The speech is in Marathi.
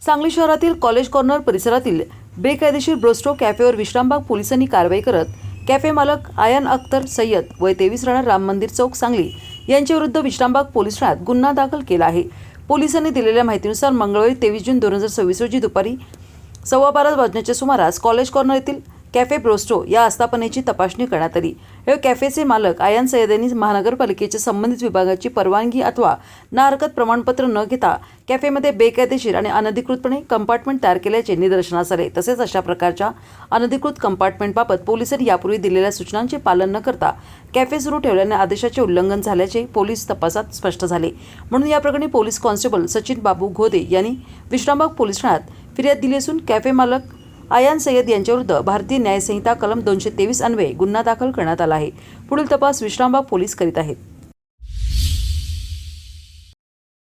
सांगली शहरातील कॉलेज कॉर्नर परिसरातील बेकायदेशीर ब्रोस्टो कॅफेवर विश्रामबाग पोलिसांनी कारवाई करत कॅफे मालक आयन अख्तर सय्यद वय 23 राहणार राम मंदिर चौक सांगली यांच्याविरुद्ध विश्रामबाग पोलीस ठाण्यात गुन्हा दाखल केला आहे। पोलिसांनी दिलेल्या माहितीनुसार मंगळवारी 23 जून 2026 रोजी दुपारी 12:15 वाजण्याच्या सुमारास कॉलेज कॉर्नर येथील कॅफे ब्रोस्टो या आस्थापनेची तपासणी करण्यात आली। या कॅफेचे मालक आयन सय्यद यांनी महानगरपालिकेच्या संबंधित विभागाची परवानगी अथवा ना हरकत प्रमाणपत्र न घेता कॅफेमध्ये बेकायदेशीर आणि अनधिकृतपणे कंपार्टमेंट तयार केल्याचे निदर्शनास आले। तसेच अशा प्रकारच्या अनधिकृत कंपार्टमेंटबाबत पोलिसांनी यापूर्वी दिलेल्या सूचनांचे पालन न करता कॅफे सुरू ठेवल्याने आदेशाचे उल्लंघन झाल्याचे पोलीस तपासात स्पष्ट झाले। म्हणून या प्रकरणी पोलीस कॉन्स्टेबल सचिन बाबू घोदे यांनी विश्रामबाग पोलीस ठाण्यात फिर्याद दिली असून कॅफे मालक आयन सय्यद यांच्याविरुद्ध भारतीय न्याय संहिता कलम 223 अन्वये गुन्हा दाखल करण्यात आला आहे। पुढील तपास विश्रामबाग पोलीस करीत आहेत।